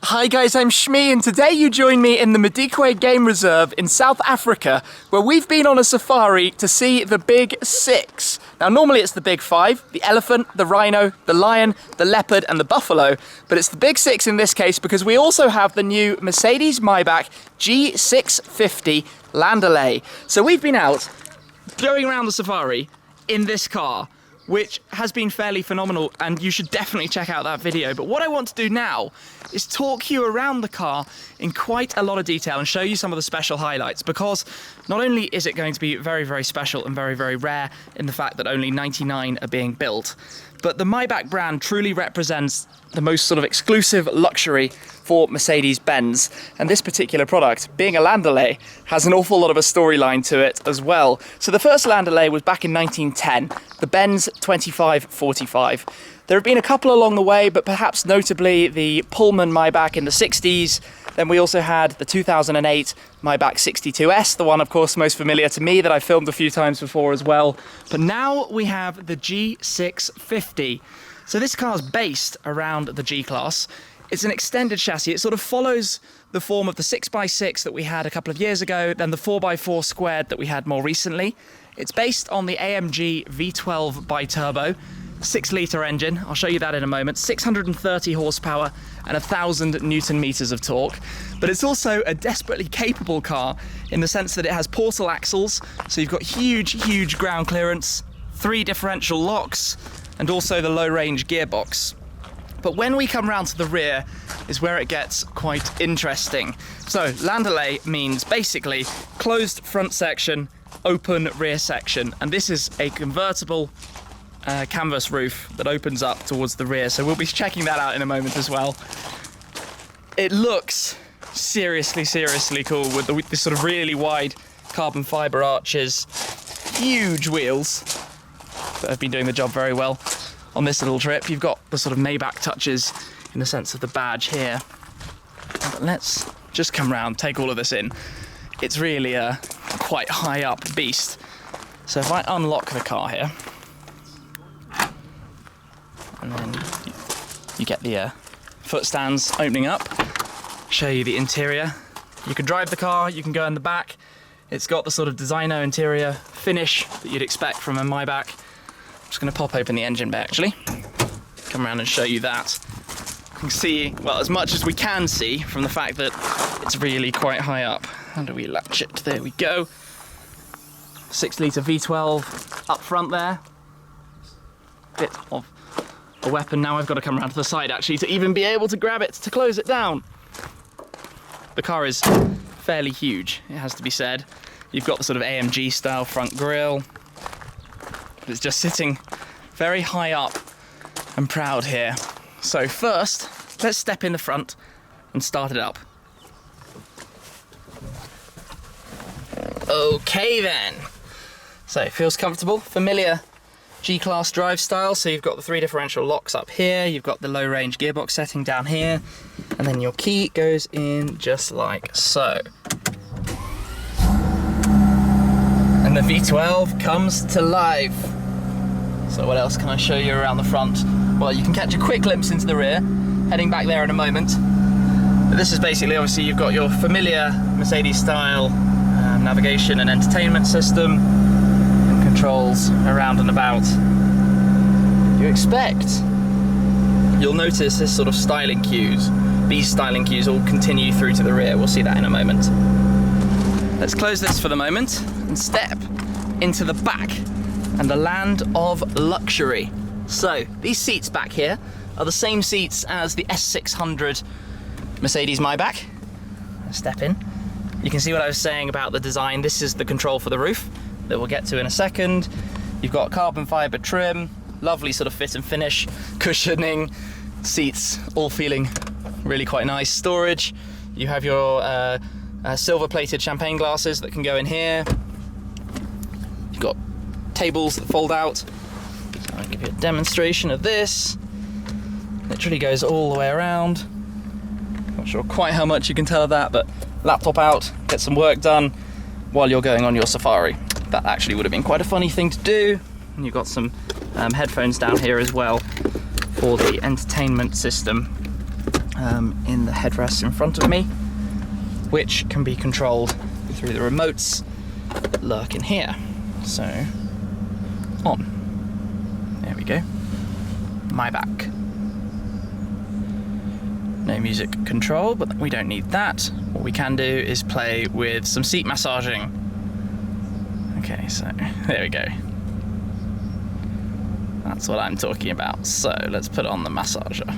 Hi guys, I'm Shmi, and today you join me in the Madikwe Game Reserve in South Africa, where we've been on a safari to see the Big Six. Now normally it's the Big Five: the elephant, the rhino, the lion, the leopard and the buffalo, but it's the Big Six in this case because we also have the new Mercedes-Maybach G650 Landaulet. So we've been out going around the safari in this car, which has been fairly phenomenal, and you should definitely check out that video. But what I want to do now is talk you around the car in quite a lot of detail and show you some of the special highlights, because not only is it going to be very, very special and very, very rare in the fact that only 99 are being built, but the Maybach brand truly represents the most sort of exclusive luxury for Mercedes-Benz. And this particular product, being a Landaulet, has an awful lot of a storyline to it as well. So the first Landaulet was back in 1910, the Benz 2545. There have been a couple along the way, but perhaps notably the Pullman Maybach in the 60s. Then we also had the 2008 Maybach 62S, the one of course most familiar to me that I filmed a few times before as well. But now we have the G650. So this car's based around the G-Class. It's an extended chassis. It sort of follows the form of the 6x6 that we had a couple of years ago, then the 4x4 squared that we had more recently. It's based on the AMG V12 bi-turbo, 6-litre engine. I'll show you that in a moment. 630 horsepower and 1,000 Newton meters of torque. But it's also a desperately capable car in the sense that it has portal axles, so you've got huge ground clearance, 3 differential locks, and also the low-range gearbox. But when we come round to the rear is where it gets quite interesting. So Landaulet means basically closed front section, open rear section, and this is a convertible canvas roof that opens up towards the rear, so we'll be checking that out in a moment as well. It looks seriously cool with this sort of really wide carbon fibre arches, huge wheels that have been doing the job very well on this little trip. You've got the sort of Maybach touches in the sense of the badge here. But let's just come round, take all of this in. It's really a quite high up beast. So if I unlock the car here, and then you get the foot stands opening up, show you the interior. You can drive the car, you can go in the back. It's got the sort of designer interior finish that you'd expect from a Maybach. I'm just going to pop open the engine bay actually, come around and show you that. You can see, well, as much as we can see from the fact that it's really quite high up. How do we latch it? There we go. 6-litre V12 up front there. Bit of a weapon. Now I've got to come around to the side actually to even be able to grab it to close it down. The car is fairly huge, it has to be said. You've got the sort of AMG style front grille. It's just sitting very high up and proud here. So first, let's step in the front and start it up. Okay then. So it feels comfortable, familiar G-Class drive style. So you've got the 3 differential locks up here, you've got the low range gearbox setting down here, and then your key goes in just like so. And the V12 comes to life. So what else can I show you around the front? Well, you can catch a quick glimpse into the rear, heading back there in a moment. But this is basically, obviously, you've got your familiar Mercedes style navigation and entertainment system and controls around and about. You expect. You'll notice this sort of styling cues. These styling cues all continue through to the rear. We'll see that in a moment. Let's close this for the moment and step into the back and the land of luxury. So these seats back here are the same seats as the S600 Mercedes-Maybach. Step in. You can see what I was saying about the design. This is the control for the roof that we'll get to in a second. You've got carbon fibre trim, lovely sort of fit and finish, cushioning, seats all feeling really quite nice. Storage, you have your silver plated champagne glasses that can go in here. You've got tables that fold out. So I'll give you a demonstration of this. Literally goes all the way around. Not sure quite how much you can tell of that, but laptop out, get some work done while you're going on your safari. That actually would have been quite a funny thing to do. And you've got some headphones down here as well for the entertainment system in the headrest in front of me, which can be controlled through the remotes that lurk in here. So, on. There we go. Maybach. No music control, but we don't need that. What we can do is play with some seat massaging. Okay, so there we go. That's what I'm talking about. So let's put on the massager.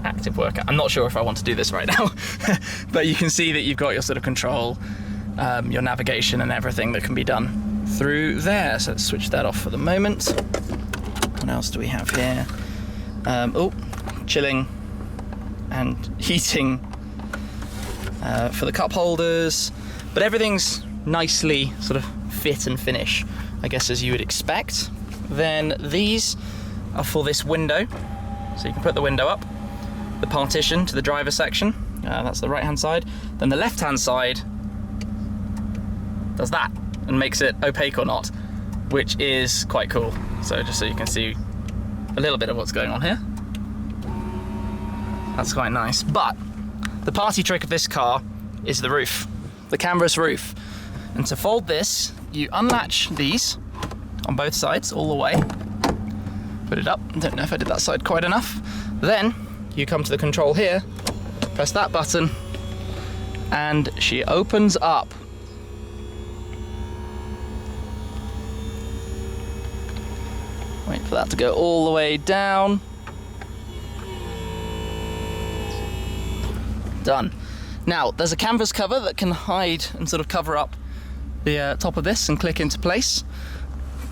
Active workout. I'm not sure if I want to do this right now, but you can see that you've got your sort of control, your navigation and everything that can be done through there. So let's switch that off for the moment. What else do we have here? Oh, chilling and heating for the cup holders, but everything's nicely sort of fit and finish, I guess, as you would expect. Then these are for this window, so you can put the window up, the partition to the driver's section, that's the right hand side, then the left hand side does that and makes it opaque or not, which is quite cool. So just so you can see a little bit of what's going on here. That's quite nice. But the party trick of this car is the roof, the canvas roof. And to fold this, you unlatch these on both sides all the way. Put it up. I don't know if I did that side quite enough. Then you come to the control here, press that button, and she opens up. Wait for that to go all the way down. Done. Now, there's a canvas cover that can hide and sort of cover up the top of this and click into place.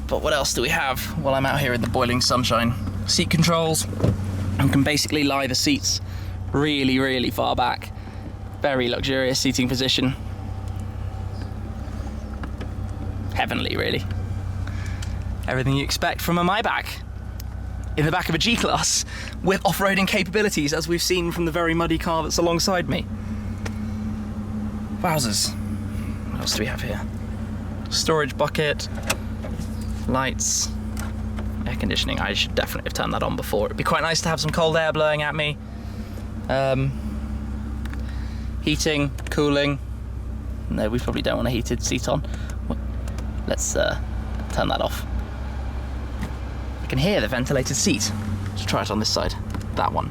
But what else do we have while I'm out here in the boiling sunshine? Seat controls, and can basically lie the seats really, really far back. Very luxurious seating position. Heavenly, really. Everything you expect from a Maybach in the back of a G-Class with off-roading capabilities, as we've seen from the very muddy car that's alongside me. Wowzers. What else do we have here? Storage bucket, lights, air conditioning. I should definitely have turned that on before. It'd be quite nice to have some cold air blowing at me. Heating, cooling. No, we probably don't want a heated seat on. Let's turn that off. I can hear the ventilated seat. Let's try it on this side. That one.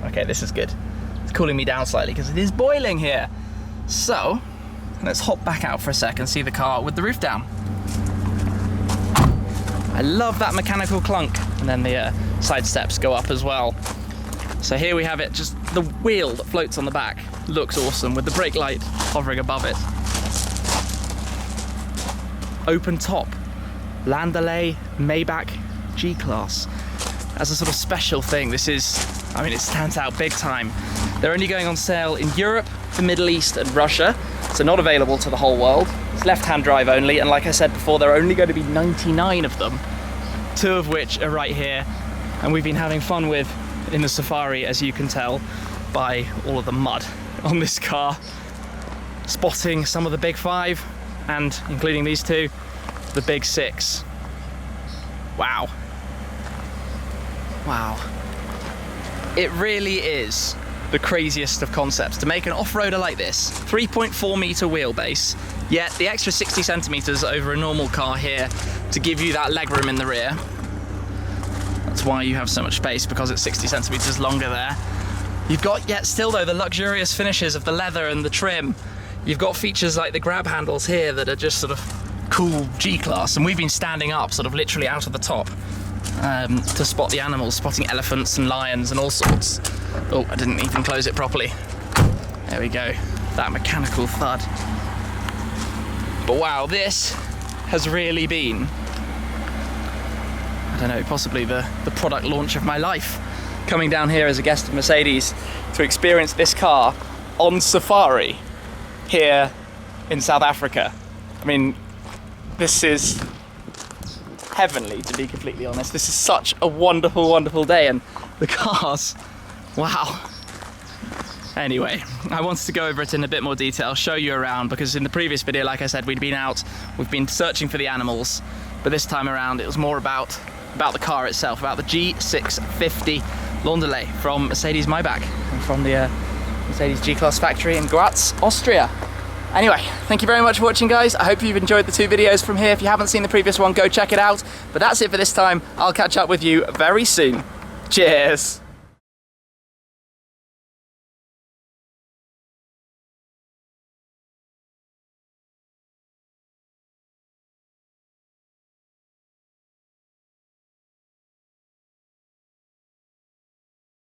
Okay, this is good. It's cooling me down slightly because it is boiling here. So, let's hop back out for a second, see the car with the roof down. I love that mechanical clunk. And then the side steps go up as well. So here we have it, just the wheel that floats on the back. Looks awesome with the brake light hovering above it. Open top, Landaulet Maybach G-Class. As a sort of special thing, this is, I mean, it stands out big time. They're only going on sale in Europe, the Middle East and Russia, so not available to the whole world. It's left-hand drive only, and like I said before, there are only going to be 99 of them, 2 of which are right here, and we've been having fun with in the safari, as you can tell by all of the mud on this car, spotting some of the big 5, and including these 2, the big 6. Wow. Wow. It really is the craziest of concepts to make an off-roader like this. 3.4 meter wheelbase, yet the extra 60 centimeters over a normal car here to give you that legroom in the rear. That's why you have so much space, because it's 60 centimeters longer there. You've got, yet still though, the luxurious finishes of the leather and the trim. You've got features like the grab handles here that are just sort of cool G-Class, and we've been standing up sort of literally out of the top to spot the animals, spotting elephants and lions and all sorts. Oh, I didn't even close it properly. There we go, that mechanical thud. But wow, this has really been, I don't know, possibly the product launch of my life. Coming down here as a guest of Mercedes to experience this car on safari here in South Africa. I mean, this is heavenly, to be completely honest. This is such a wonderful, wonderful day, and the cars, wow. Anyway, I wanted to go over it in a bit more detail, show you around, because in the previous video, like I said, we'd been out, we've been searching for the animals, but this time around it was more about the car itself, about the G650 Landaulet from Mercedes-Maybach, from the Mercedes G-Class factory in Graz, Austria. Anyway, thank you very much for watching, guys. I hope you've enjoyed the 2 videos from here. If you haven't seen the previous one, go check it out. But that's it for this time. I'll catch up with you very soon. Cheers.